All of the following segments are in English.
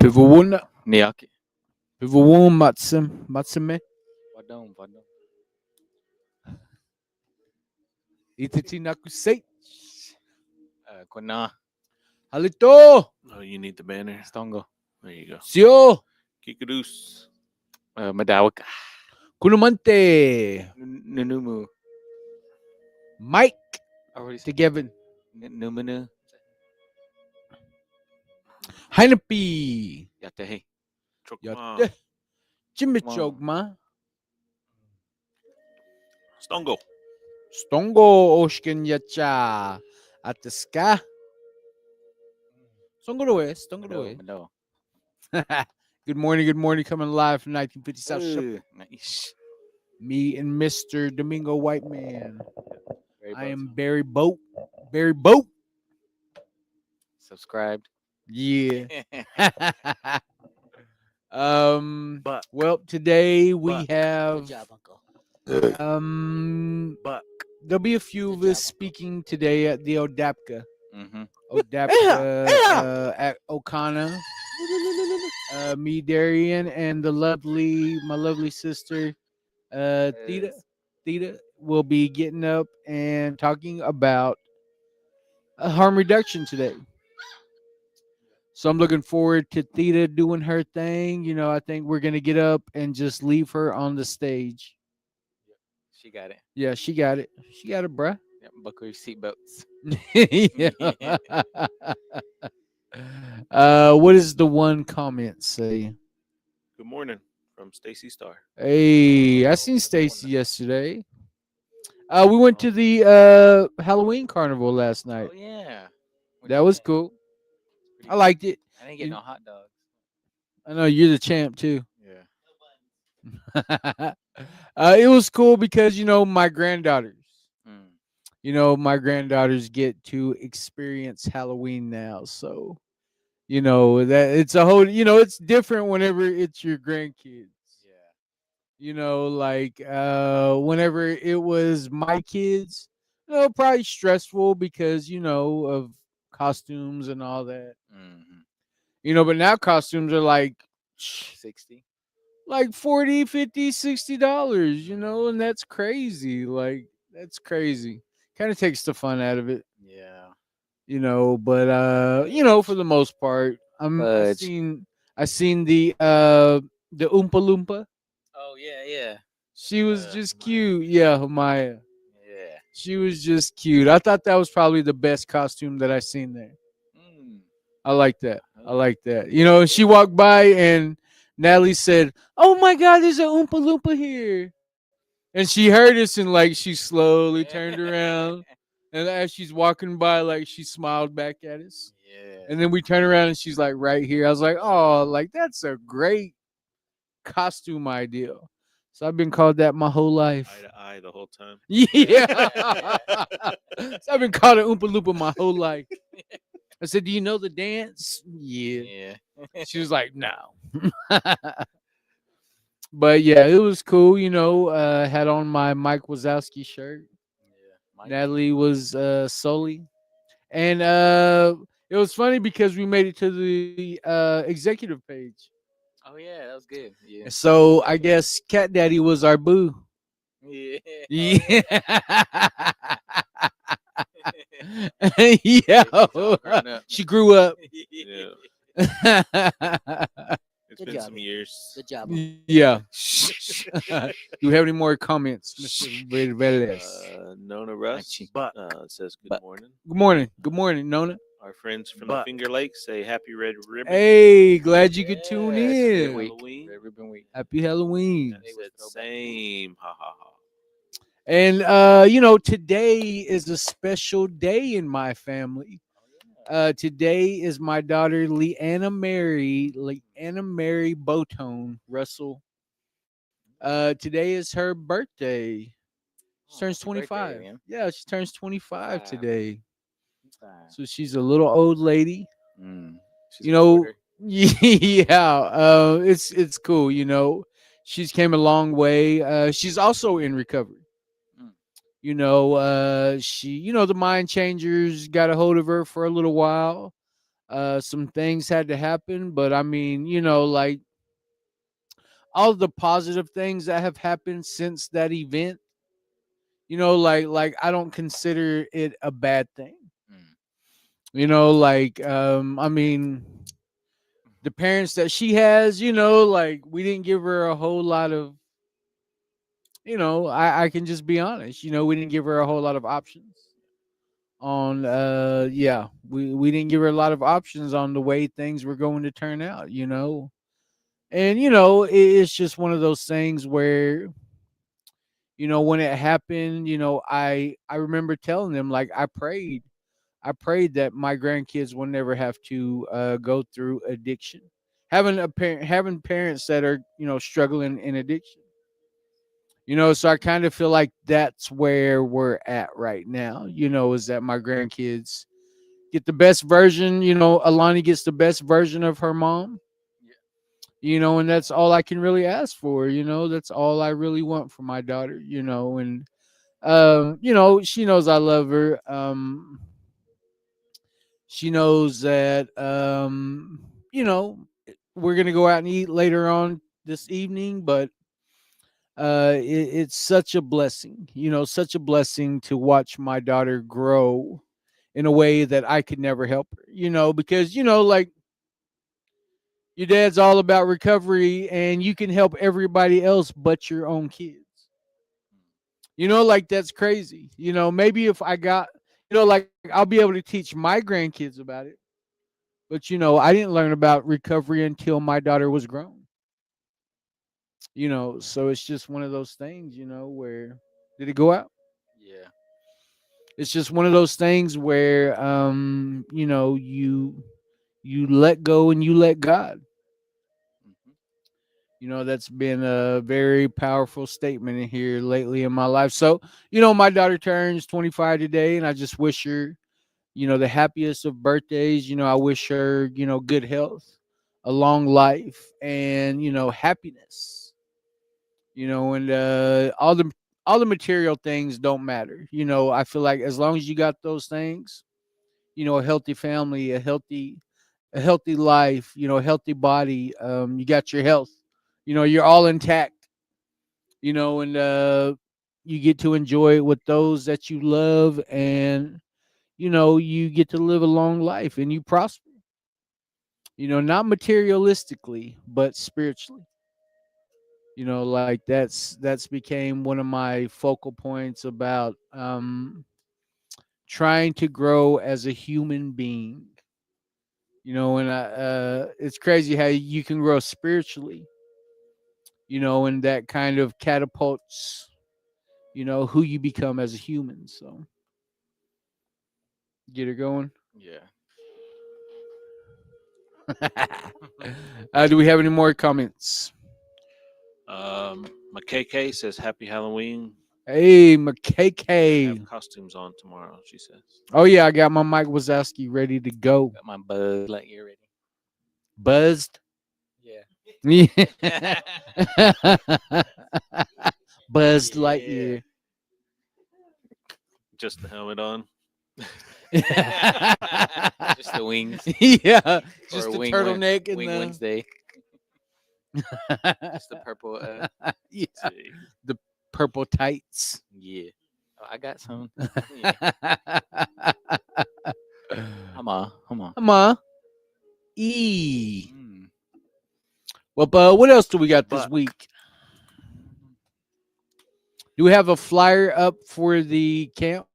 Pivawuna, Niaki. Pivawun Matsume, Vadon. Itati Nakusei, Kona. Halito, Oh, you need the banner. Stongo. There you go. Sio, Kikadoos. Madawaka. Kunumante, Nunumu. Mike, Already to Kevin, Numunu. Heinepi, Yatehe. Chokma. Yatte, Chimichogma, Stongo. Stongo Oshkin Yacha, Ataska, Stongo. Mado. Good morning, coming live from 1950 South Shop. Nice. Me and Mr. Domingo White Man. Very I am buzzing. Barry Boat. Subscribed. Yeah. Buck. Well, today we Buck. Good have job, Uncle. Buck. there'll be a few of Good us job, Uncle. speaking today at the Odapka. Mm-hmm. Odapka at Okana. Me, Darian, and my lovely sister, Theta. Theta will be getting up and talking about harm reduction today. So I'm looking forward to Theta doing her thing. You know, I think we're gonna get up and just leave her on the stage. She got it. Yeah, she got it. She got it, bruh. Yep. Buckle your seatbelts. Yeah. What does the one comment say? Good morning from Stacy Star. Hey, I seen Stacy yesterday. We went to the Halloween carnival last night. Oh yeah. What'd That you was get? cool. Pretty I good. liked it. I didn't get You- no hot dogs. I know you're the champ too. Yeah. It was cool because my granddaughters. Mm. My granddaughters get to experience Halloween now, so that it's a whole. It's different whenever it's your grandkids. Yeah. Like whenever it was my kids, probably stressful because of costumes and all that. Mm-hmm. But now costumes are like 60. 40, 50, $60, and that's crazy. Like that's crazy. Kind of takes the fun out of it, Yeah. but for the most part, I Fudge. seen the Oompa Loompa. Oh yeah. She was just Maya. cute. Yeah, Maya. Yeah. She was just cute. I thought that was probably the best costume that I seen there. Mm. I like that. She walked by and Natalie said, "Oh my God, there's an Oompa Loompa here." And she heard us and she slowly turned around. And as she's walking by, she smiled back at us. Yeah. And then we turn around and she's like right here. I was like, oh, that's a great costume idea. So I've been called that my whole life. Eye to eye the whole time. Yeah. So I've been called an Oompa Loompa my whole life. I said, "Do you know the dance?" Yeah. Yeah. She was like, "No." But yeah, it was cool. Had on my Mike Wazowski shirt. Mike. Natalie was Sully. And it was funny because we made it to the executive page. Oh yeah, that was good. Yeah. So I guess Cat Daddy was our boo. Yeah. Yeah. She's all Yo, grown up. she grew up. Yeah. It's Good been job. some years. Good job. Uncle. Yeah. Do we have any more comments, Mr. Velez? Nona Russ Cheek. says good Buck. morning. Good morning, Nona. Our friends from Buck. the Finger Lakes say happy red ribbon. Hey, glad you could tune Yeah, it's a good in. week. Halloween. Red Ribbon Week. Happy Halloween. And said same. Ha ha ha. And today is a special day in my family. Today is my daughter Leanna Mary Botone Russell. Today is her birthday. She turns Happy birthday, 25. man. Yeah, she turns 25 Wow. today. Fine. So she's a little old lady. Mm. She's You a know, quarter. yeah, it's cool. She's came a long way. She's also in recovery. Mm. The mind changers got a hold of her for a little while. Some things had to happen, but I mean, like all the positive things that have happened since that event, like I don't consider it a bad thing. Mm. I mean, the parents that she has, like we didn't give her a whole lot of, I can just be honest, we didn't give her a whole lot of options on yeah, we didn't give her a lot of options on the way things were going to turn out, and it's just one of those things where when it happened, I remember telling them, like, I prayed that my grandkids will never have to go through addiction, having parents that are struggling in addiction. So I kind of feel like that's where we're at right now. Is that my grandkids get the best version. Alani gets the best version of her mom. And that's all I can really ask for. That's all I really want for my daughter. And she knows I love her. She knows that we're gonna go out and eat later on this evening, but it's such a blessing, such a blessing to watch my daughter grow in a way that I could never help her, because like your dad's all about recovery and you can help everybody else but your own kids. Like that's crazy. Maybe if I got, like I'll be able to teach my grandkids about it. But I didn't learn about recovery until my daughter was grown. So it's just one of those things, where did it go out? Yeah. It's just one of those things where you let go and you let God. Hmm. That's been a very powerful statement in here lately in my life. So, my daughter turns 25 today, and I just wish her, the happiest of birthdays. I wish her, good health, a long life, and, happiness. And all the material things don't matter. I feel like as long as you got those things, a healthy family, a healthy life, a healthy body, you got your health, you're all intact, and you get to enjoy it with those that you love, and you get to live a long life and you prosper, not materialistically but spiritually. Like that's became one of my focal points about trying to grow as a human being. And it's crazy how you can grow spiritually, and that kind of catapults who you become as a human. So get it going. Yeah. Do we have any more comments? My KK says Happy Halloween. Hey, They McKK. have costumes on tomorrow, she says. Oh yeah, I got my Mike Wazowski ready to go. Got my Buzz Lightyear ready. Buzzed. Yeah. Buzzed Yeah. Lightyear. Just the helmet on. Just the wings. Yeah, For just a the wing turtleneck and Wing the Wednesday. Just the purple. yeah, See. the purple tights. Yeah. Oh, I got some. Yeah. Come on. Come on. Come on. E. Mm. Well, what else do we got this Buck. week? Do we have a flyer up for the camp?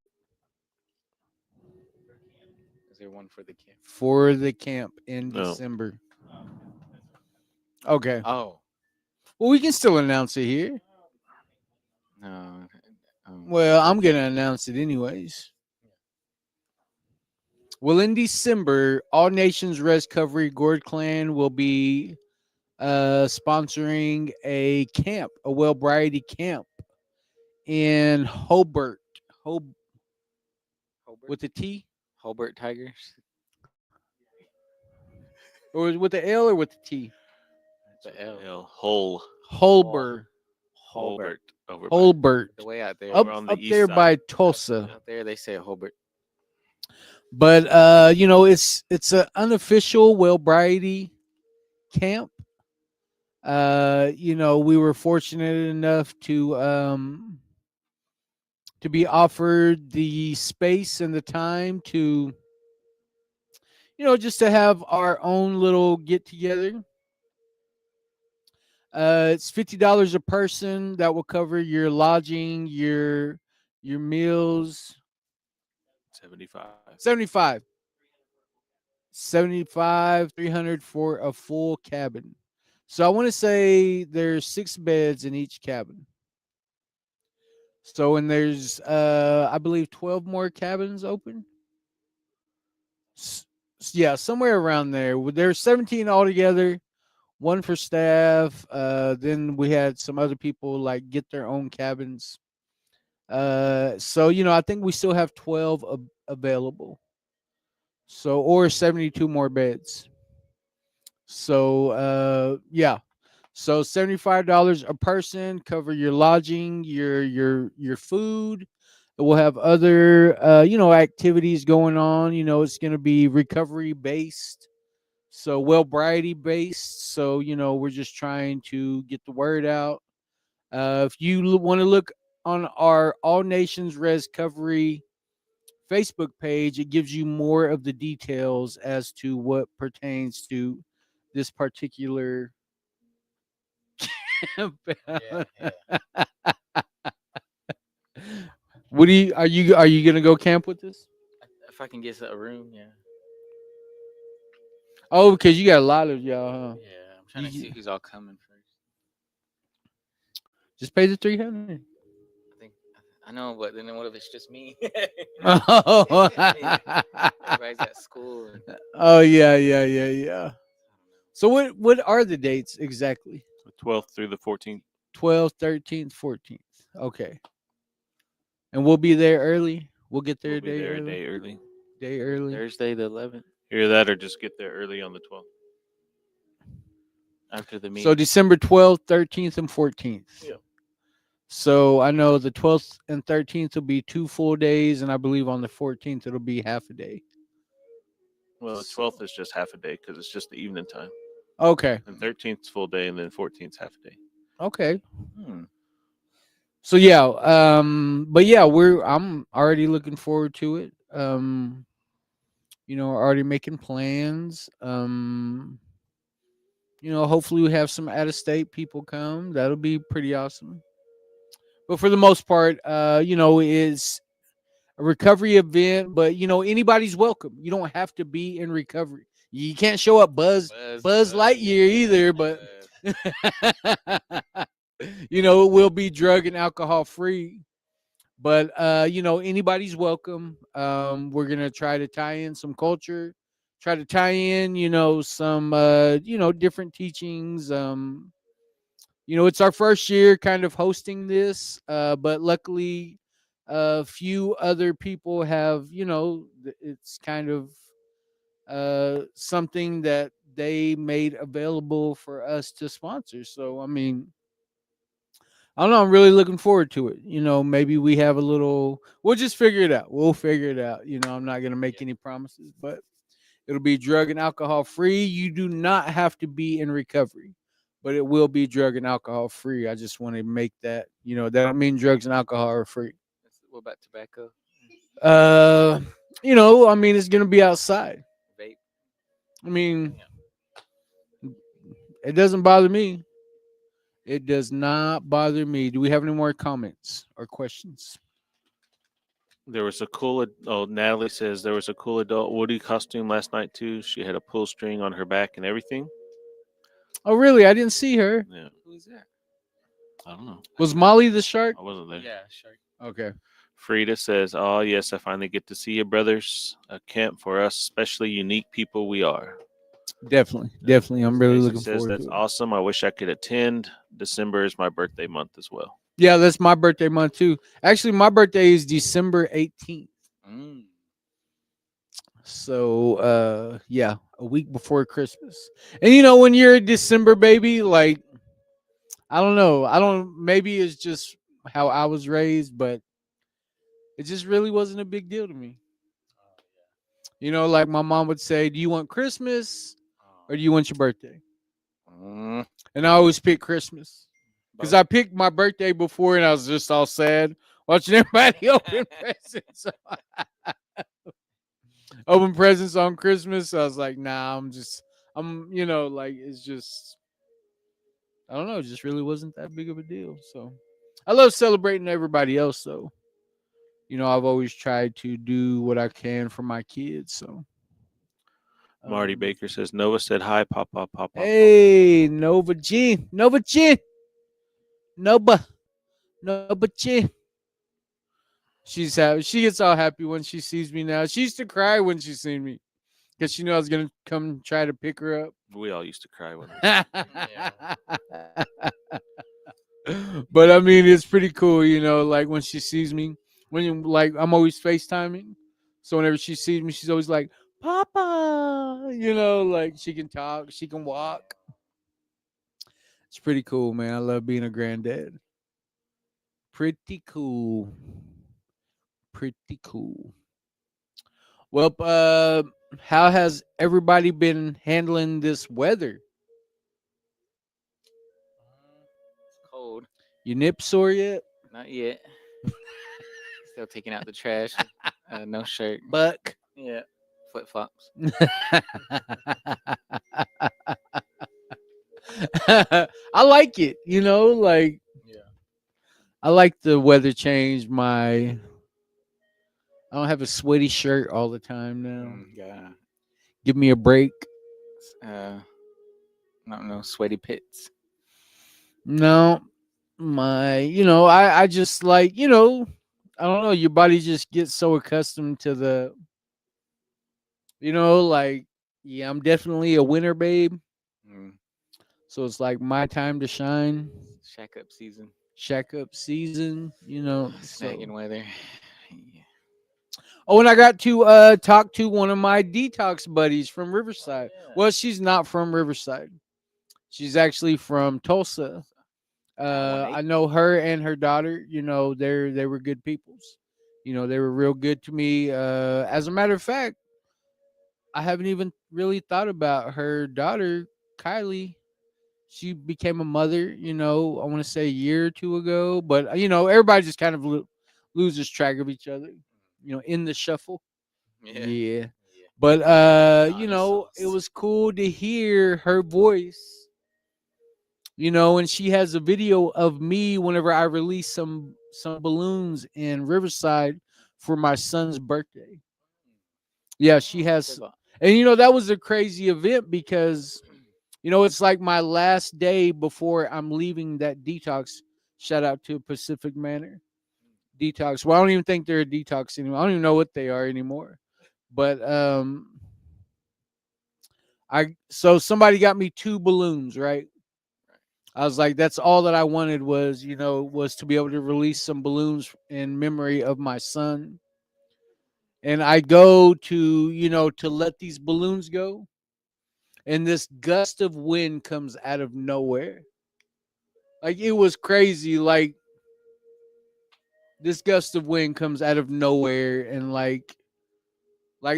Is there one for the camp? For the camp in No. December. Okay. Oh Well, we can still announce it here. no. Well, I'm gonna announce it anyways. Well, in December, All Nations Recovery Gourd Clan will be sponsoring a camp, a well-variety camp in Hobart. Hob Hobart, with the T Hobart Tigers. or with the L or with the T? The L. Hull. Holbert. Holbert. Over by. Holbert. The way out there. Up, We're on the up east there side. by Tulsa. Out there, they say Hobart. But it's an unofficial well-variety camp. We were fortunate enough to be offered the space and the time to just to have our own little get together. It's $50 a person. That will cover your lodging, your meals. 75. 75 300 for a full cabin. So I want to say there's 6 beds in each cabin. So and there's I believe 12 more cabins open. Yeah, somewhere around there. There's 17 altogether, one for staff. Then we had some other people like get their own cabins. So I think we still have 12 available. So or 72 more beds. So yeah. So $75 a person, cover your lodging, your food. We'll have other activities going on. It's going to be recovery based, so well-variety based. So we're just trying to get the word out. If you want to look on our All Nations Recovery Facebook page, it gives you more of the details as to what pertains to this particular. What are you gonna go camp with us? If I can get a room, yeah. Oh, because you got a lot of y'all, huh? Yeah, I'm trying to see who's all coming first. Just pay the 300. I know, but then what if it's just me? Oh. Everybody's at school. Oh yeah. So what are the dates exactly? The 12th through the 14th. 12th, 13th, 14th. Okay. And we'll be there early. We'll get there We'll a be day there early. a day early. Day early. Thursday the 11th. Hear that, or just get there early on the 12th. After the meeting. So December 12th, 13th, and 14th. Yeah. So I know the 12th and 13th will be 2 full days, and I believe on the 14th it'll be half a day. Well, the 12th is just half a day because it's just the evening time. Okay. And 13th is full day, and then 14th is half a day. Okay. Hmm. So yeah, but yeah, I'm already looking forward to it. Already making plans. Hopefully we have some out of state people come. That'll be pretty awesome. But for the most part, it's a recovery event, but anybody's welcome. You don't have to be in recovery. You can't show up Buzz Lightyear either, but it will be drug and alcohol free. But anybody's welcome. We're gonna try to tie in some culture, try to tie in some different teachings. It's our first year kind of hosting this, but luckily a few other people have, it's kind of something that they made available for us to sponsor. So I mean, I don't know. I'm really looking forward to it. Maybe we have a little. We'll just figure it out. We'll figure it out. I'm not gonna make any promises, but it'll be drug and alcohol free. You do not have to be in recovery, but it will be drug and alcohol free. I just want to make that. That don't mean drugs and alcohol are free. What about tobacco? I mean, it's gonna be outside. Vape. I mean, it doesn't bother me. It does not bother me. Do we have any more comments or questions? There was a cool. Natalie says there was a cool adult Woody costume last night too. She had a pull string on her back and everything. Oh, really? I didn't see her. Yeah, Who's that? I don't know. Was Molly the shark? I wasn't there. Yeah, shark. Okay. Frida says, "Oh yes, I finally get to see you, brothers. A camp for us, especially unique people we are." Definitely. I'm really Jason looking says, forward "That's to it. awesome. I wish I could attend. December is my birthday month as well." Yeah, that's my birthday month too. Actually, my birthday is December 18th. Mm. So yeah, a week before Christmas. And you know, when you're a December baby, like I don't know. I don't maybe it's just how I was raised, but it just really wasn't a big deal to me. You know, like my mom would say, "Do you want Christmas or do you want your birthday?" Mm. And I always pick Christmas. Because Both. I picked my birthday before and I was just all sad watching everybody open presents on Christmas. I was like, nah, you know, like it's just I don't know, it just really wasn't that big of a deal. So I love celebrating everybody else though. You know, I've always tried to do what I can for my kids. So Marty um, Baker says, "Nova said hi, Papa, Papa, Papa." hey, Nova G, Nova G, Nova, Nova G. She's happy. She gets all happy when she sees me now. She used to cry when she seen me because she knew I was gonna come try to pick her up. We all used to cry when. But I mean, it's pretty cool, you know. Like when she sees me, like I'm always FaceTiming, so whenever she sees me, she's always like, "Papa," you know, like she can talk, she can walk. It's pretty cool, man. I love being a granddad. Pretty cool. Pretty cool. Well, how has everybody been handling this weather? It's cold. You nip sore yet? Not yet. Still taking out the trash. No shirt. Buck. Yeah. Flip flops. I like it, you know, like Yeah. I like the weather change. I don't have a sweaty shirt all the time now. Yeah. Give me a break. No sweaty pits. No, you know, I just like, you know, I don't know, your body just gets so accustomed to you know, like, yeah, I'm definitely a winter babe. Mm. So it's like my time to shine. Shack up season. Shack up season, you know. Snagging weather. Yeah. Oh, and I got to talk to one of my detox buddies from Riverside. yeah. Well, she's not from Riverside. She's actually from Tulsa. I know her and her daughter. You know, they were good peoples. You know, they were real good to me. As a matter of fact, I haven't even really thought about her daughter, Kylie. She became a mother. You know, I want to say a year or two ago. But you know, everybody just kind of loses track of each other. You know, in the shuffle. Yeah. Yeah. But you know, it was cool to hear her voice. You know, and she has a video of me whenever I released some balloons in Riverside for my son's birthday. Yeah, she has, and you know that was a crazy event because you know it's like my last day before I'm leaving that detox. Shout out to Pacific Manor Detox. Well, I don't even think they're a detox anymore. I don't even know what they are anymore. But so somebody got me 2 balloons, right? I was like, that's all that I wanted was, you know, was to be able to release some balloons in memory of my son. And I go to, you know, to let these balloons go, and this gust of wind comes out of nowhere. Like it was crazy. Like this gust of wind comes out of nowhere, and like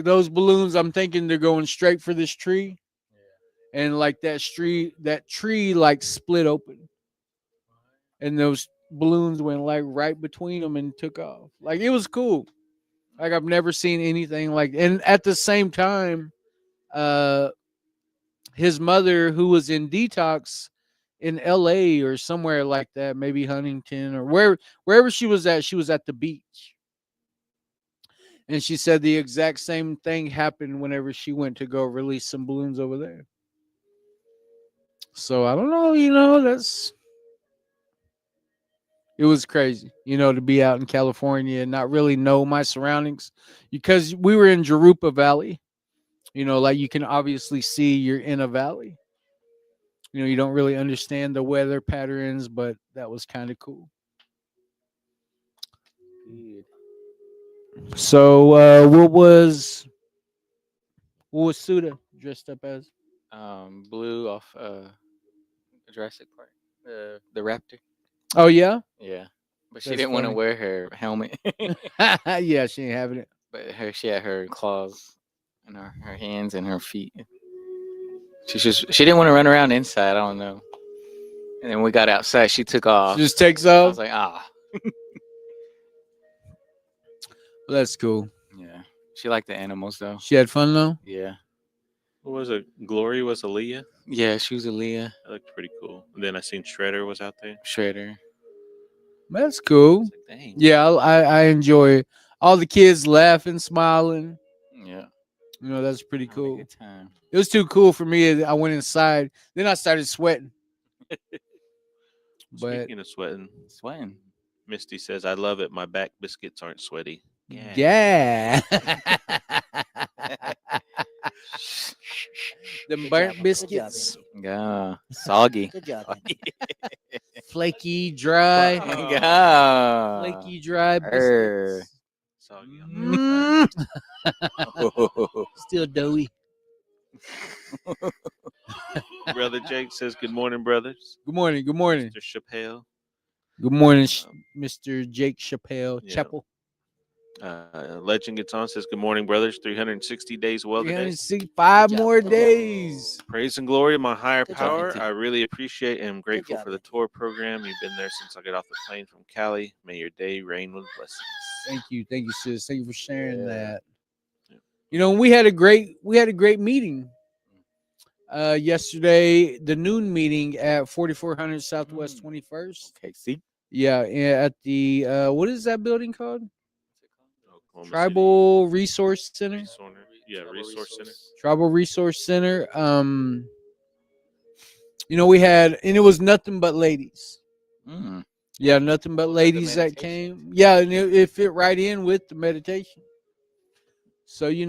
those balloons, I'm thinking they're going straight for this tree, and like that tree like split open, and those balloons went like right between them and took off. Like it was cool. Like I've never seen anything like. And at the same time, uh, his mother, who was in detox in L.A. or somewhere like that, maybe Huntington or wherever she was at the beach. And she said the exact same thing happened whenever she went to go release some balloons over there. So I don't know, you know, It was crazy, to be out in California and not really know my surroundings because we were in Jurupa Valley. Like you can obviously see you're in a valley. You don't really understand the weather patterns, but that was kind of cool. Good. So, what was Suda dressed up as? Blue off Jurassic Park. The raptor. Oh yeah, Yeah. But she That's didn't want to funny. wear her helmet. yeah, she ain't having it. But she had her claws and her hands and her feet. She didn't want to run around inside. I don't know. And then we got outside. She took off. She just takes I off. was like, ah, That's cool. yeah. She liked the animals though. She had fun though. Yeah. What was it? Glory was Aaliyah. Yeah, she was Aaliyah. That looked pretty cool. And then I seen Shredder was out there. Shredder. That's cool. It's like, dang. Yeah, I enjoy it. All the kids laughing, smiling. Yeah. That's pretty Having a cool. good time. It was too cool for me. I went inside. Then I started sweating. But Speaking of sweating, Sweating. Misty says, "I love it. My back biscuits aren't sweaty." Yeah. yeah. Them burnt biscuits, Good Soggy. job. flaky, dry, Yeah. flaky, dry Err. biscuits. Soggy on the Mm, still doughy. inside. Brother Jake says, "Good morning, brothers." Good morning. Good morning. Mr. Chappelle. Good morning, Mr. Jake Chappelle. Yeah. Chapel. Legend Gets On says, "Good morning, brothers. 360 days well today. 365 Good job, more good job. days. Praise and glory to my higher Good job, power. Auntie. I really appreciate and am grateful job, for the Auntie. tour program. You've been there since I got off the plane from Cali. May your day rain with blessings." Thank you, sis. Thank you for sharing Yeah. that. We had a great meeting yesterday, the noon meeting at 4400 Southwest 21st. Okay, see? Yeah, at the what is that building called? Oklahoma City Tribal Resource Center. Resource Center. Tribal Resource Center. We had, and it was nothing but ladies. Mm. Yeah, nothing but Was that the ladies that meditation? came. Yeah, and it fit right in with the meditation. So it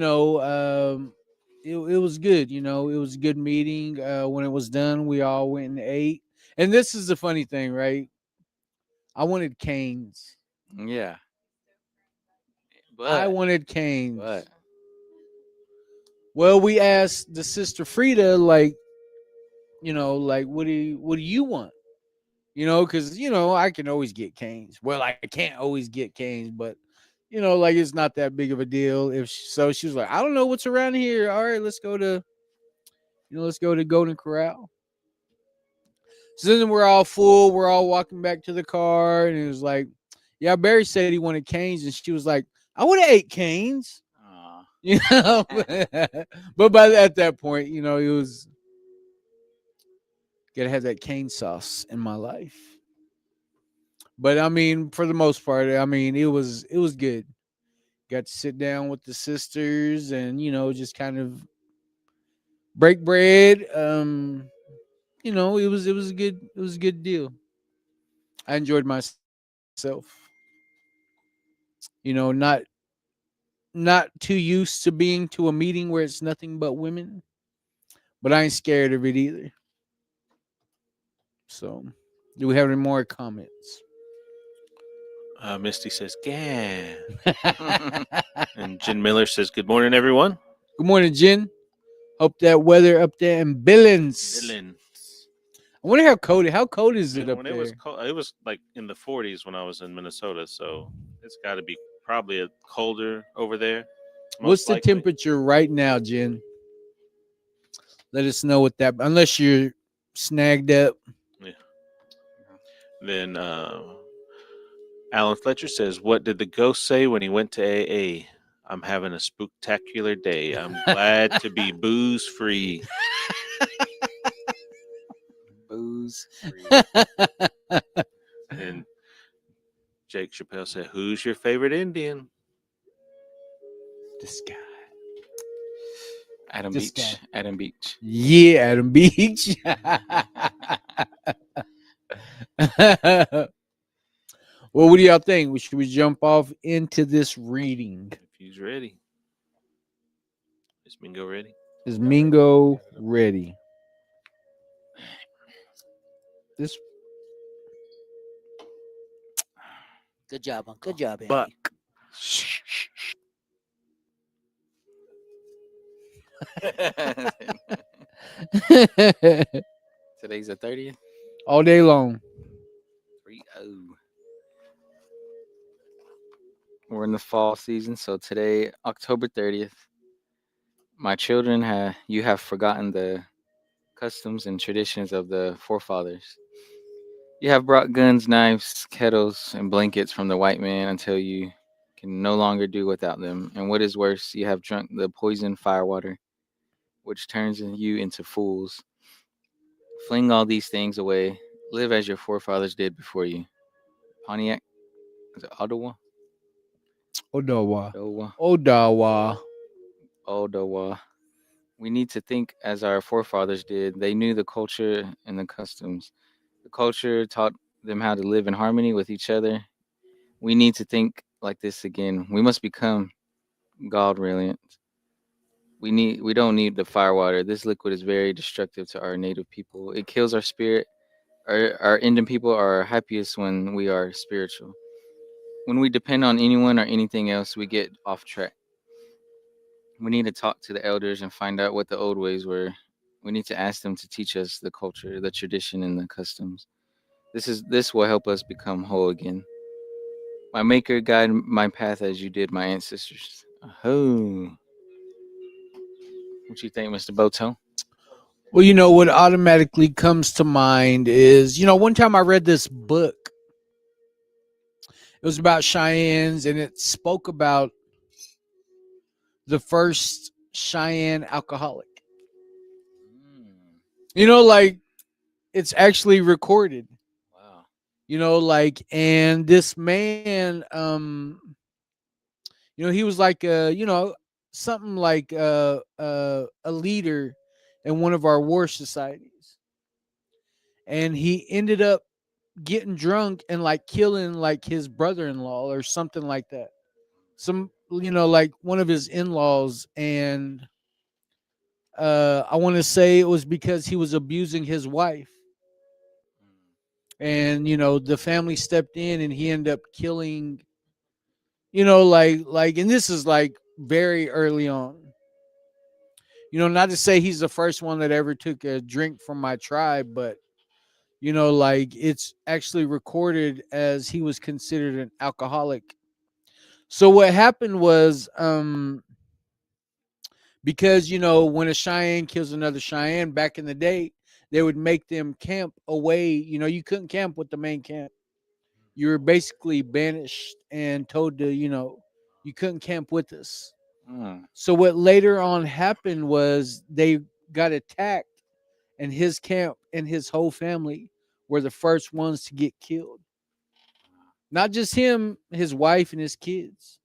was good. It was a good meeting. When it was done, we all went and ate. And this is the funny thing, right? I wanted canes. Yeah. I But, wanted canes. but Well, we asked the sister Frida, like, what do you want? Because I can always get canes. Well, I can't always get canes, but like it's not that big of a deal. So she was like, I don't know what's around here. All right, let's go to Golden Corral. So then we're all full. We're all walking back to the car, and it was like, yeah, Barry said he wanted canes, and she was like, I would have ate canes. aw. But at that point, it was gotta have that cane sauce in my life. But I mean, for the most part, I mean, it was good. Got to sit down with the sisters and just kind of break bread. It was a good deal. I enjoyed myself. Not too used to being to a meeting where it's nothing but women, but I ain't scared of it either. So, do we have any more comments? Misty says, "Yeah." And Jen Miller says, "Good morning, everyone." Good morning, Jen. Hope that weather up there in Billings. Dylan. I wonder how cold is it Man, up when there? it was cold, it was like in the 40s when I was in Minnesota, so it's got to be probably colder over there. What's most the likely. temperature right now, Jen? Let us know what that. Unless you're snagged up. Then Alan Fletcher says, "What did the ghost say when he went to AA? I'm having a spooktacular day. I'm glad to be booze free." Booze. And Jake Chappelle said, "Who's your favorite Indian?" This guy. Adam This Beach. guy. Adam Beach. Yeah, Adam Beach. Well, what do y'all think? Should we jump off into this reading? If he's ready. Is Mingo ready? Is Mingo ready? This Good job, Uncle. Good job, Andy. Buck. Today's the 30th. all day long. 3-0. We're in the fall season, so today, October 30th, my children you have forgotten the customs and traditions of the forefathers. You have brought guns, knives, kettles, and blankets from the white man until you can no longer do without them. And what is worse, you have drunk the poisoned firewater, which turns you into fools. Fling all these things away. Live as your forefathers did before you. Pontiac? Is it Ottawa? Odawa. Ottawa. Odawa. Ottawa. We need to think as our forefathers did. They knew the culture and the customs. The culture taught them how to live in harmony with each other. We need to think like this again. We must become God reliant. We don't need the firewater. This liquid is very destructive to our native people. It kills our spirit. Our Indian people are happiest when we are spiritual. When we depend on anyone or anything else, we get off track. We need to talk to the elders and find out what the old ways were. We need to ask them to teach us the culture, the tradition, and the customs. This will help us become whole again. My maker, guide my path as you did my ancestors. Oh. What you think, Mr. Boto? Well, you know what automatically comes to mind is, one time I read this book. It was about Cheyennes, and it spoke about the first Cheyenne alcoholic. Like it's actually recorded. Wow. And this man, he was like something like a leader in one of our war societies, and he ended up getting drunk and like killing like his brother-in-law or something like that. Like one of his in-laws, and I want to say it was because he was abusing his wife. And the family stepped in and he ended up killing, and this is like very early on. Not to say he's the first one that ever took a drink from my tribe, but it's actually recorded as he was considered an alcoholic. So what happened was, because when a Cheyenne kills another Cheyenne back in the day, they would make them camp away. You couldn't camp with the main camp. You were basically banished and told to, you couldn't camp with us. So what later on happened was they got attacked, and his camp and his whole family were the first ones to get killed. Not just him, his wife and his kids.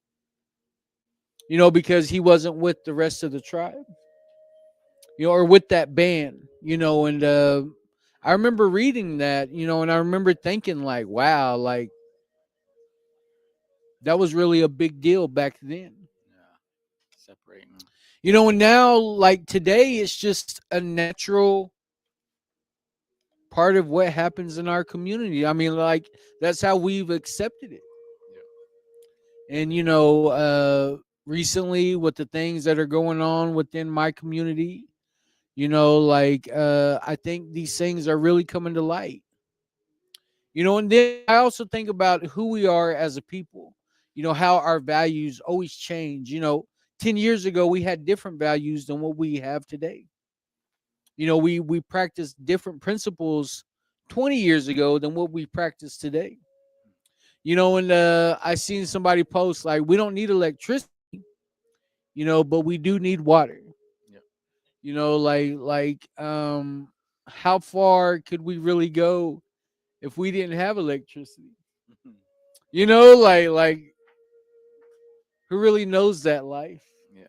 Because he wasn't with the rest of the tribe. Or with that band, and I remember reading that, and I remember thinking like, wow, like that was really a big deal back then. Yeah. Separating them. And now like today it's just a natural part of what happens in our community. I mean, like that's how we've accepted it. Yeah. And recently with the things that are going on within my community, I think these things are really coming to light. And then I also think about who we are as a people, how our values always change. 10 years ago, we had different values than what we have today. We practiced different principles 20 years ago than what we practice today. And I seen somebody post like, we don't need electricity, but we do need water. How far could we really go if we didn't have electricity? Like who really knows that life? Yeah.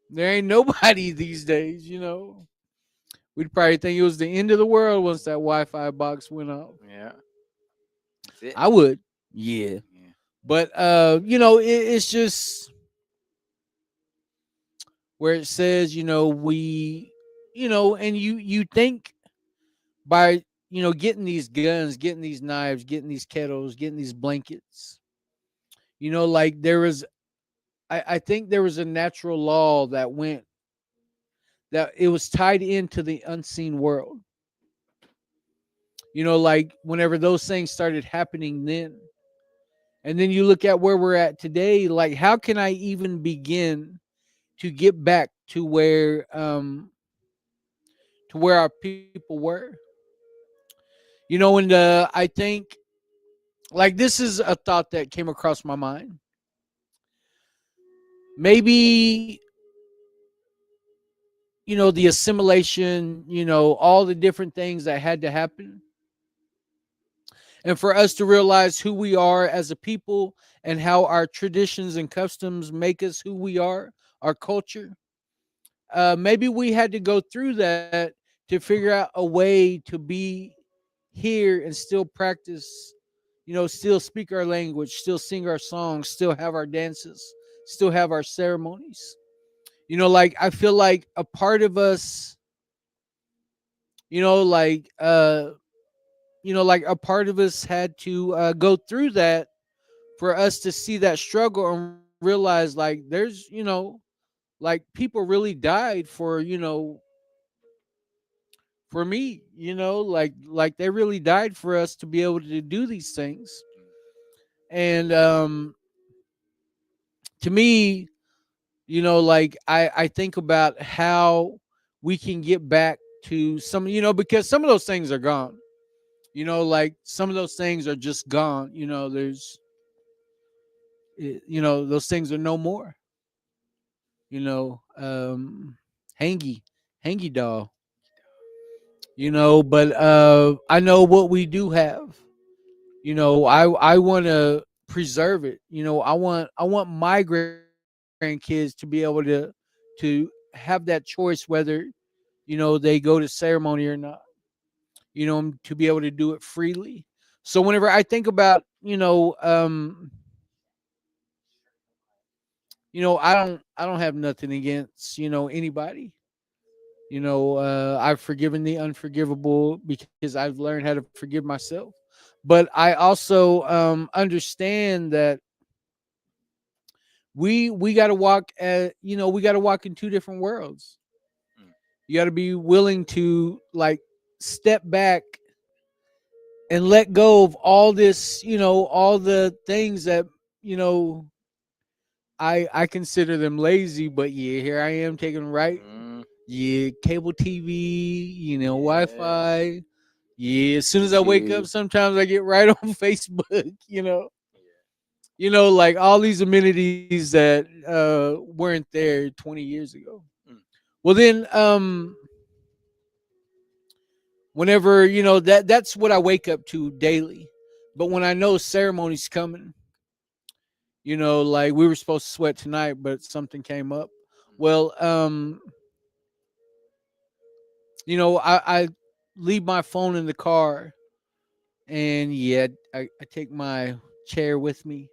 There ain't nobody these days. We'd probably think it was the end of the world once that Wi-Fi box went off. Yeah. That's it. I would. Yeah. Yeah. But it's just where it says, and you think by getting these guns, getting these knives, getting these kettles, getting these blankets, like there was, I think there was a natural law that went, that it was tied into the unseen world. Like whenever those things started happening then, and then you look at where we're at today, like how can I even begin to get back to where our people were? And I think, like, this is a thought that came across my mind. Maybe, the assimilation, all the different things that had to happen, and for us to realize who we are as a people and how our traditions and customs make us who we are, our culture. Maybe we had to go through that to figure out a way to be here and still practice, still speak our language, still sing our songs, still have our dances, still have our ceremonies. Like I feel like a part of us, like like a part of us had to go through that for us to see that struggle and realize like there's like people really died for me, like they really died for us to be able to do these things. And to me, like I think about how we can get back to some, because some of those things are gone. Like some of those things are just gone. There's those things are no more. you know hangy hangy doll. But I know what we do have. I want to preserve it. I want my grandkids to be able to have that choice whether they go to ceremony or not, to be able to do it freely. So whenever I think about I don't have nothing against anybody. I've forgiven the unforgivable because I've learned how to forgive myself. But I also understand that we got to walk at we got to walk in two different worlds. You got to be willing to like step back and let go of all this, all the things that you know I consider them lazy, but yeah, here I am taking right. Yeah, cable TV, Wi-Fi. Yeah, as soon as I wake up, YouTube. sometimes I get right on Facebook. Like all these amenities that weren't there 20 years ago. Well, then, whenever that's what I wake up to daily. But when I know ceremony's coming, like we were supposed to sweat tonight, but something came up. Well, I leave my phone in the car, and yeah, I take my chair with me.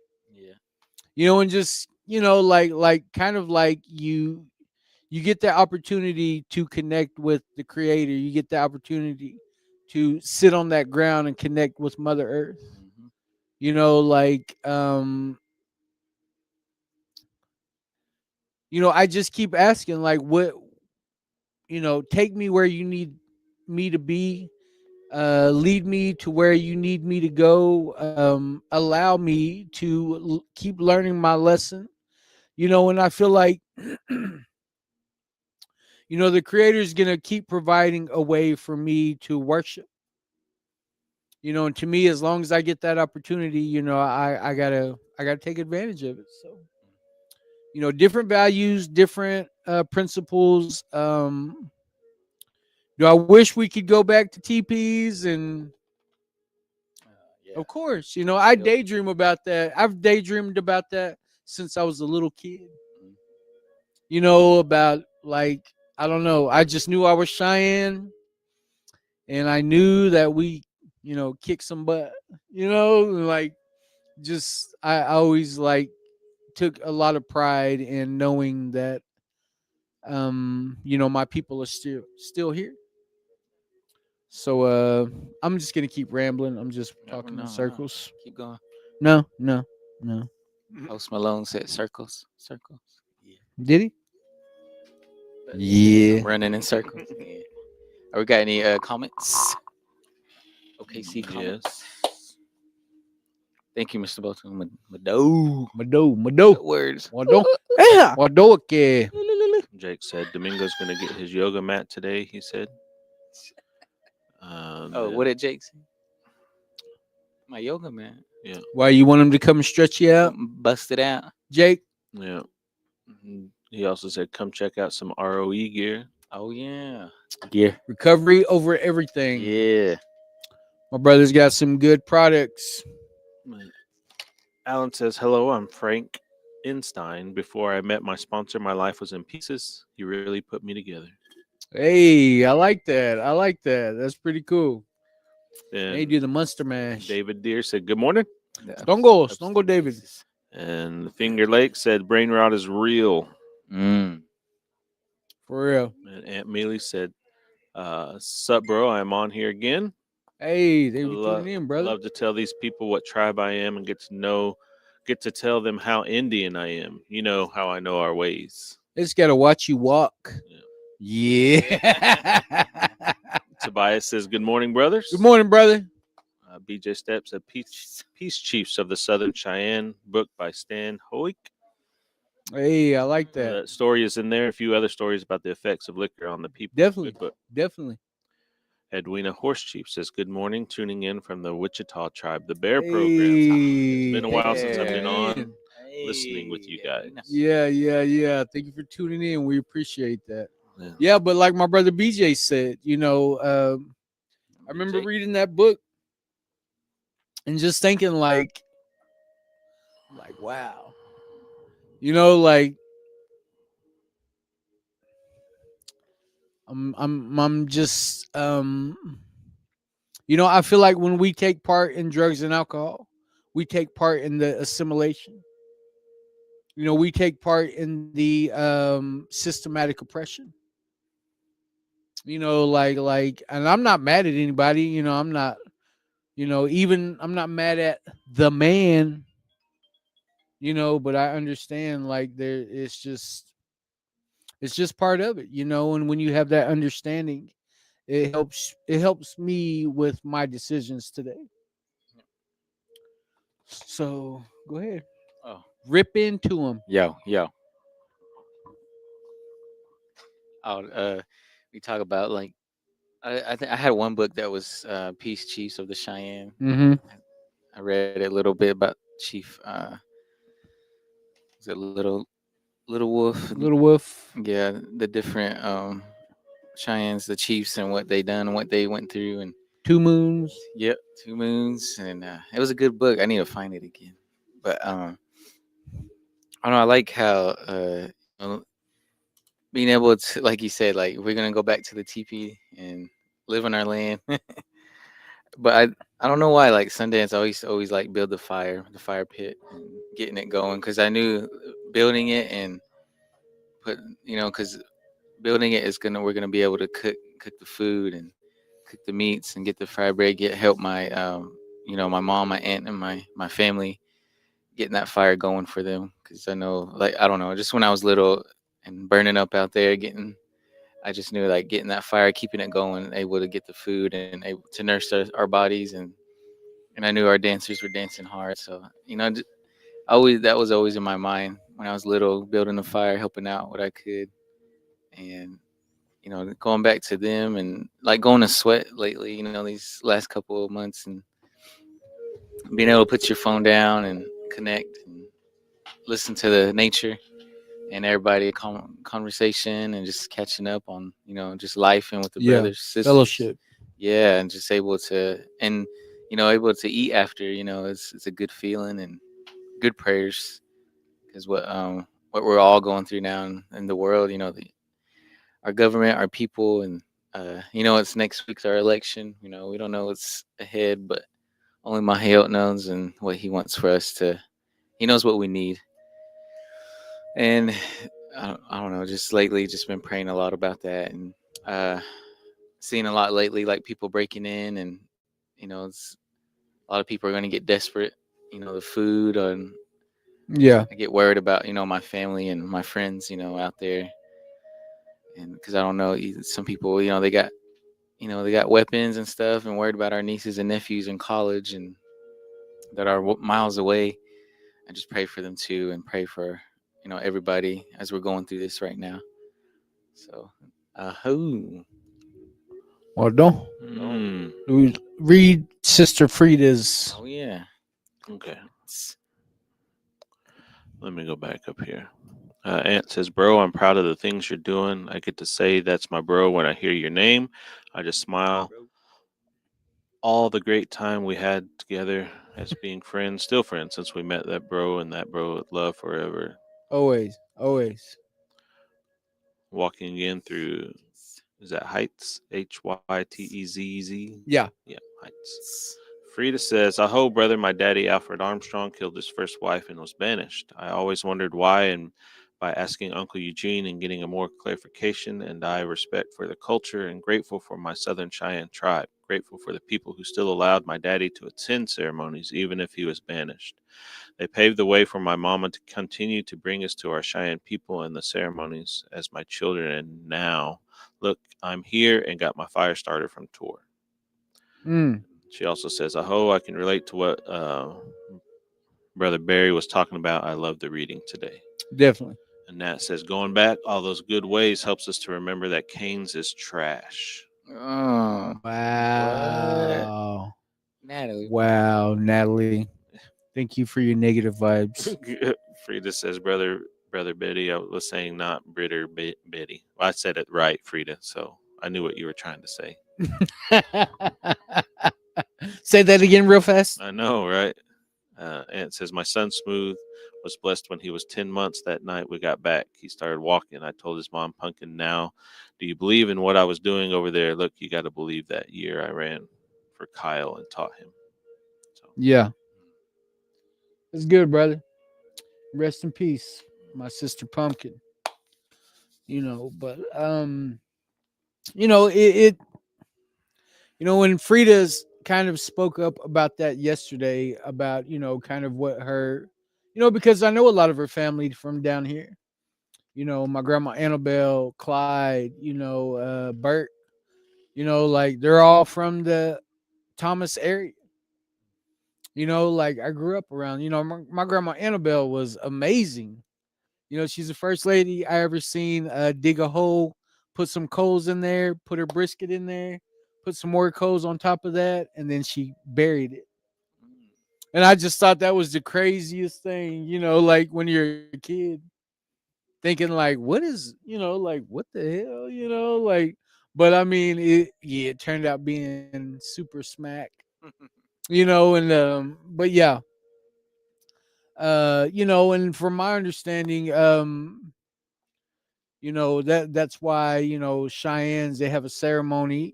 And just like kind of like you get the opportunity to connect with the creator. You get the opportunity to sit on that ground and connect with Mother Earth. Like I just keep asking, like, what, take me where you need me to be, lead me to where you need me to go, allow me to keep learning my lesson. And I feel like the creator is going to keep providing a way for me to worship. And to me, as long as I get that opportunity, I gotta take advantage of it. So different values, different principles. Do I wish we could go back to TPs? And of course, I daydream about that. I've daydreamed about that since I was a little kid. About like, I don't know. I just knew I was Cheyenne, and I knew that we, kick some butt. Like just I always like took a lot of pride in knowing that my people are still here. So I'm just gonna keep rambling. I'm just talking in circles. Keep going. No. Post Malone said circles. Did he? I'm Yeah. running in circles. Yeah. We got any comments? OKC comments. Yes. Thank you, Mr. Bolton. Mado. Mado. Words. Wado. Wado ke. Jake said Domingo's going to get his yoga mat today. He said. Oh, what did Jake say? My yoga mat. Yeah. Why you want him to come and stretch you out, Bust it out, Jake? Yeah. He also said, "Come check out some ROE gear." Oh yeah. Recovery over everything. Yeah. My brother's got some good products. Alan says, "Hello, I'm Frank Einstein. Before I met my sponsor, my life was in pieces. He really put me together." Hey, I like that. That's pretty cool. And They do the Monster Mash. David Deere said, "Good morning." Don't go, David. And Finger Lake said, "Brain rot is real." Mm. For real. And Aunt Mealy said, "Sup, bro? I'm on here again. Hey, they were tuning in, brother. Love to tell these people what tribe I am and get to tell them how Indian I am. You know how I know our ways." They just gotta watch you walk. Yeah. Tobias says, "Good morning, brothers." Good morning, brother. BJ Steps said, Peace Chiefs of the Southern Cheyenne, book by Stan Hoek. Hey, I like that. That story is in there. A few other stories about the effects of liquor on the people. Definitely. Edwina Horse Chief says, "Good morning, tuning in from the Wichita Tribe, the Bear Program. It's been a while since I've been on listening with you guys." Yeah. Thank you for tuning in. We appreciate that. Yeah, but like my brother BJ said, I remember reading that book and just thinking like wow. I'm just I feel like when we take part in drugs and alcohol, we take part in the assimilation. We take part in the systematic oppression. And I'm not mad at anybody. I'm not, I'm not mad at the man. But I understand it's just part of it. And when you have that understanding, it helps me with my decisions today. So go ahead. Oh, rip into him. Yo. Oh, we talk about I had one book that was Peace Chiefs of the Cheyenne. Mm-hmm. I read a little bit about Chief. Is it Little Wolf? Little Wolf. Yeah, the different Cheyennes, the chiefs, and what they done, and what they went through, and Two Moons. Yep, Two Moons, and it was a good book. I need to find it again, but I don't know. I like how being able to, like you said, like we're gonna go back to the teepee and live on our land. But I don't know why, like Sundance always like build the fire pit, and getting it going, because I knew building it and because building it is we're gonna be able to cook the food and cook the meats and get the fire bread, help my my mom, my aunt, and my family getting that fire going for them, because I know, like, I don't know, just when I was little and burning up out there, I just knew, like, getting that fire, keeping it going, able to get the food and able to nurse our bodies, and I knew our dancers were dancing hard, so that was always in my mind when I was little, building the fire, helping out what I could, and going back to them, and like going to sweat lately, these last couple of months, and being able to put your phone down and connect and listen to the nature and everybody, conversation, and just catching up on just life and with the brothers, sisters, fellowship. Yeah, and just able to eat after. It's a good feeling, and good prayers, because what we're all going through now in the world, our government, our people, and it's next week's our election. We don't know what's ahead, but only Mahiot knows and what he wants for us to. He knows what we need. And I don't know, just lately, just been praying a lot about that, and uh, seeing a lot lately, like people breaking in, and it's a lot of people are going to get desperate. The food, and Yeah. I get worried about my family and my friends, out there, and because I don't know, some people, they got weapons and stuff, and worried about our nieces and nephews in college and that are miles away. I just pray for them too, and pray for everybody as we're going through this right now. So, who? Well, don't Mm, read Sister Frida's. Oh yeah. okay. Let me go back up here. Aunt says, "Bro, I'm proud of the things you're doing. I get to say that's my bro when I hear your name. I just smile. All the great time we had together as being friends, still friends since we met that bro, and that bro would love forever. Always, always. Walking in through, is that Heights? Hytezz? Yeah. Yeah, Heights." Frida says, "Aho, brother, my daddy Alfred Armstrong killed his first wife and was banished. I always wondered why, and by asking Uncle Eugene and getting a more clarification, and I respect for the culture and grateful for my Southern Cheyenne tribe, grateful for the people who still allowed my daddy to attend ceremonies even if he was banished. They paved the way for my mama to continue to bring us to our Cheyenne people and the ceremonies as my children, and now, look, I'm here and got my fire starter from Tor." She also says, "Aho, I can relate to what Brother Barry was talking about. I love the reading today." Definitely. And Nat says, "Going back all those good ways helps us to remember that Canes is trash." Oh, Wow. Natalie. Wow, Natalie. Thank you for your negative vibes. Frida says, Brother Betty, I was saying not Britter Betty. Well, I said it right, Frida, so I knew what you were trying to say. Say that again real fast. I know, right? And it says, "My son Smooth was blessed when he was 10 months. That night we got back, he started walking. I told his mom, Pumpkin, now, do you believe in what I was doing over there? Look, you got to believe that year I ran for Kyle and taught him." So, Yeah. It's good, brother. Rest in peace, my sister Pumpkin. But it when Frida's kind of spoke up about that yesterday about, kind of what her, because I know a lot of her family from down here. My grandma Annabelle, Clyde, Bert, like they're all from the Thomas area. Like I grew up around, my grandma Annabelle was amazing. She's the first lady I ever seen dig a hole, put some coals in there, put her brisket in there, put some more coals on top of that, and then she buried it. And I just thought that was the craziest thing, like when you're a kid thinking like, what is, like what the hell, like, but I mean, it turned out being super smack, and but yeah, and from my understanding, that's why, Cheyennes, they have a ceremony,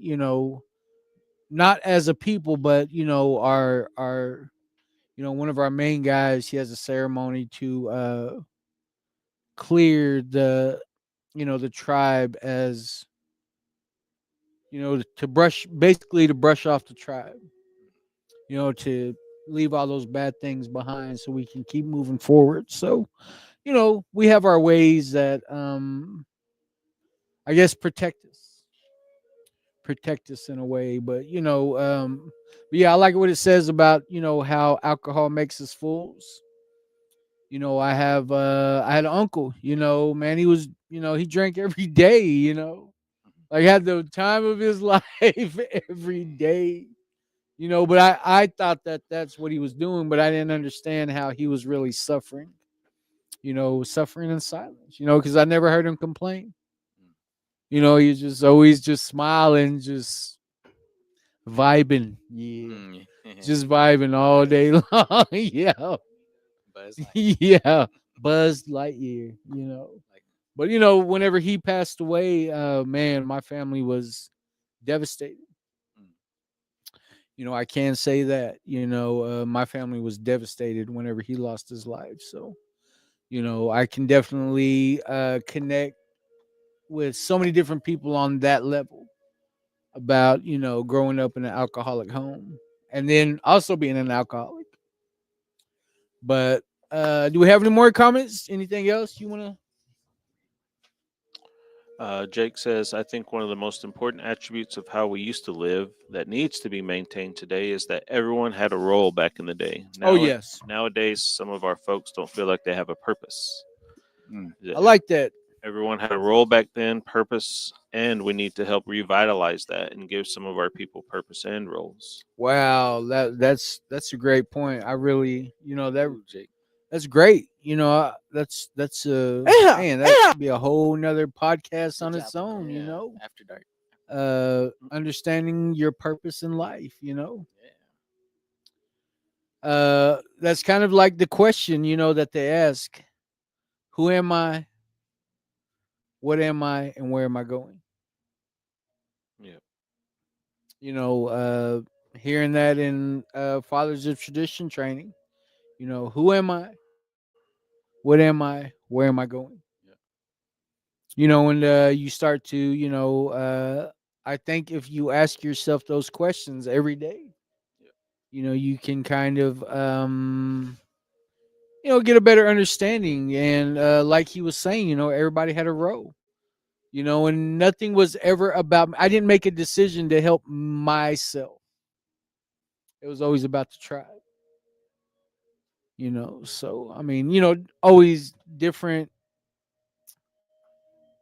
not as a people, but our one of our main guys, he has a ceremony to clear the tribe, as to brush off the tribe, to leave all those bad things behind so we can keep moving forward. So, we have our ways that I guess protect us in a way, but but yeah, I like what it says about, how alcohol makes us fools. I had an uncle, man, he was, he drank every day, like had the time of his life every day, but I thought that that's what he was doing, but I didn't understand how he was really suffering, suffering in silence, because I never heard him complain. He's just always just smiling, just vibing. Yeah. Just vibing all day long. Yeah. Buzz Yeah. Buzz Lightyear, But whenever he passed away, man, my family was devastated. I can say that. My family was devastated whenever he lost his life. So, I can definitely connect with so many different people on that level about, growing up in an alcoholic home and then also being an alcoholic. But do we have any more comments? Anything else you want to? Jake says, I think one of the most important attributes of how we used to live that needs to be maintained today is that everyone had a role back in the day. Oh, yes. Nowadays, some of our folks don't feel like they have a purpose. I like that. Everyone had a role back then, purpose, and we need to help revitalize that and give some of our people purpose and roles. Wow, that's a great point. I really, Jake. that's great. That's man, that should be a whole nother podcast on Good its job. own. After dark. Understanding your purpose in life. Yeah. That's kind of like the question, that they ask: Who am I? What am I? And where am I going? Yeah. Hearing that in Fathers of Tradition training. Who am I? What am I? Where am I going? And you start to, I think if you ask yourself those questions every day, you can kind of, get a better understanding. And like he was saying, everybody had a role, and nothing was ever about, I didn't make a decision to help myself. It was always about the tribe. So, I mean, always different.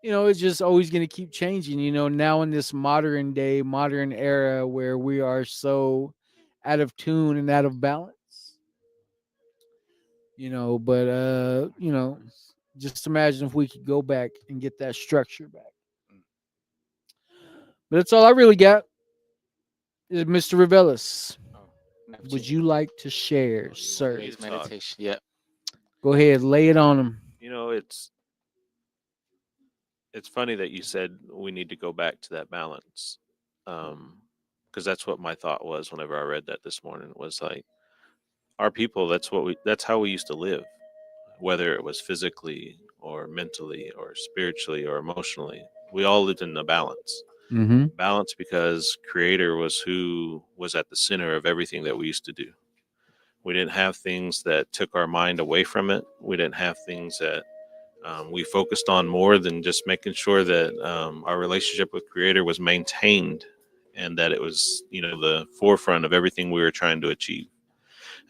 It's just always going to keep changing, now in this modern day, modern era where we are so out of tune and out of balance, but, just imagine if we could go back and get that structure back. But that's all I really got. Mr. Revelis, would you like to share, sir? Today's Meditation. Yeah. Go ahead, lay it on him. It's funny that you said we need to go back to that balance, because that's what my thought was whenever I read that this morning. Was like, our people, that's how we used to live, whether it was physically or mentally or spiritually or emotionally. We all lived in a balance. Mm-hmm. Balance because Creator was who was at the center of everything that we used to do. We didn't have things that took our mind away from it. We didn't have things that we focused on more than just making sure that our relationship with Creator was maintained and that it was, the forefront of everything we were trying to achieve.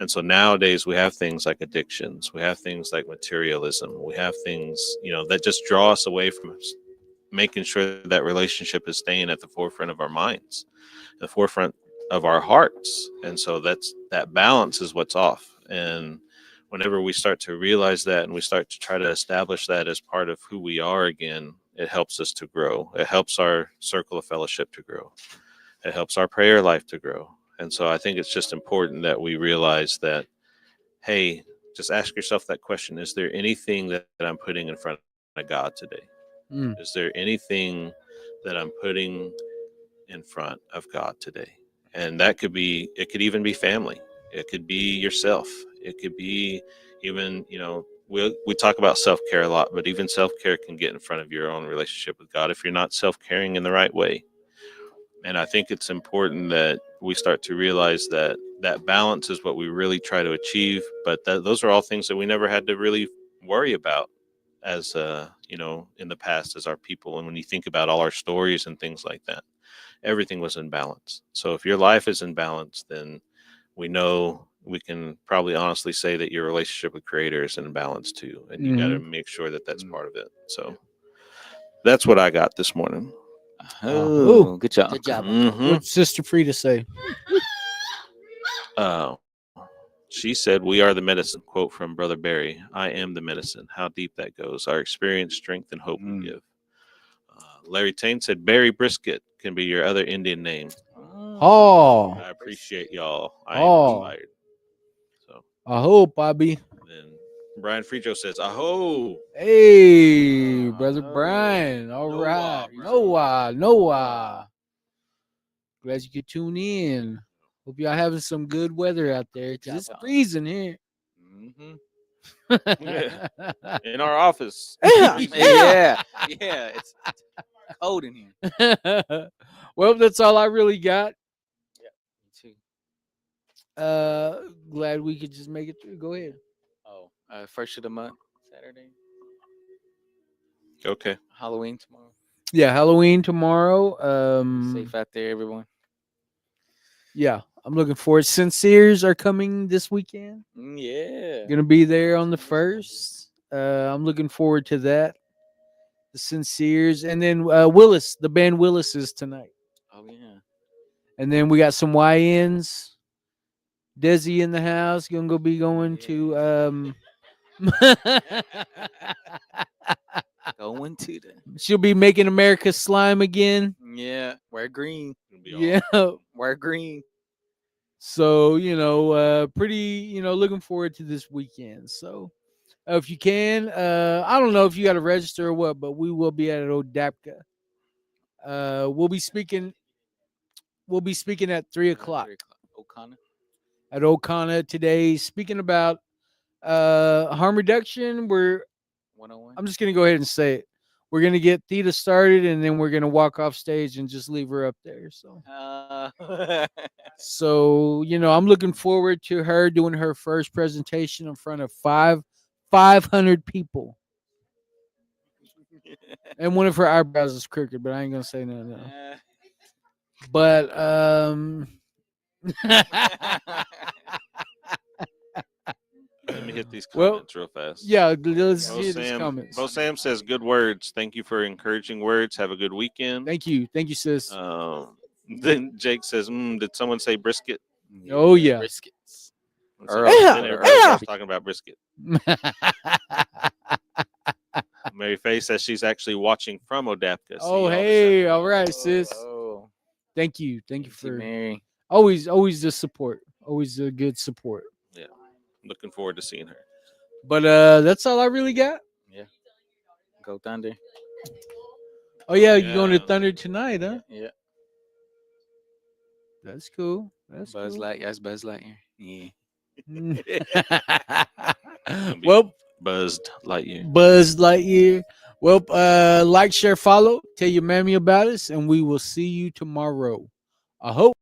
And so nowadays we have things like addictions, we have things like materialism, we have things, that just draw us away from making sure that relationship is staying at the forefront of our minds, the forefront of our hearts. And so that balance is what's off. And whenever we start to realize that and we start to try to establish that as part of who we are again, it helps us to grow. It helps our circle of fellowship to grow. It helps our prayer life to grow. And so I think it's just important that we realize that, hey, just ask yourself that question. Is there anything that I'm putting in front of God today? Is there anything that I'm putting in front of God today? And it could even be family. It could be yourself. It could be even, we talk about self-care a lot, but even self-care can get in front of your own relationship with God if you're not self-caring in the right way. And I think it's important that we start to realize that balance is what we really try to achieve. But those are all things that we never had to really worry about as, in the past as our people. And when you think about all our stories and things like that, everything was in balance. So if your life is in balance, then we can probably honestly say that your relationship with Creator is in balance too. And you got to make sure that that's part of it. So that's what I got this morning. Oh, good job. Good job. What's Sister Frida say? She said, "We are the medicine," quote from Brother Barry. "I am the medicine." How deep that goes. Our experience, strength, and hope we give. Larry Tain said, "Barry Brisket can be your other Indian name." Oh, I appreciate y'all. I am inspired. So I hope, Bobby. then Brian Frijo says, "Aho." Hey, Brother Brian. All Noah, right. bro. Noah. Glad you could tune in. Hope y'all having some good weather out there. 'Cause it's job. freezing here. Mm-hmm. In our office. Yeah. It's cold in here. Well, that's all I really got. Me too. Glad we could just make it through. Go ahead. Oh, first of the month, Saturday. Okay. Halloween tomorrow. Yeah, Halloween tomorrow. Safe out there, everyone. Yeah, I'm looking forward. Sinceres are coming this weekend. Yeah. Gonna be there on the 1st. I'm looking forward to that. The Sinceres, and then Willis, the band Willis is tonight. Oh yeah. And then we got some YNs. Desi in the house. Gonna be going to Going to the. she'll be making America slime again. Yeah. Wear green. It'll be all- Yeah. Wear green. So, pretty, looking forward to this weekend. So, if you can, I don't know if you got to register or what, but we will be at Odapka. We'll be speaking at 3:00 O'Connor. at Okana today, speaking about harm reduction. 101. I'm just gonna go ahead and say it. We're gonna get Theta started, and then we're gonna walk off stage and just leave her up there. So, I'm looking forward to her doing her first presentation in front of 500 people. And one of her eyebrows is crooked, but I ain't gonna say no. But Let me hit these Well, comments real fast. yeah, let's Bo hear these Sam, comments. Bo Sam says, "Good words. Thank you for encouraging words. Have a good weekend." Thank you, sis. Then Jake says, "Did someone say brisket?" Oh, yeah. Briskets. It's Earl. like, Yeah, then Earl. everybody starts talking about brisket. Mary Faye says she's actually watching from Odapka. See Oh, y'all this hey, afternoon. all right, sis. Oh, Thank you Auntie for Mary. always the support, always a good support. Looking forward to seeing her. But that's all I really got. Go Thunder. Oh yeah, you're going to Yeah. Thunder tonight, huh? Yeah. That's cool. That's Buzz cool. Lightyear. That's Buzz Lightyear. Yeah. Gonna be Well, Buzzed Lightyear. Buzz Lightyear. Well, like, share, follow. Tell your mammy about us, and we will see you tomorrow. I hope.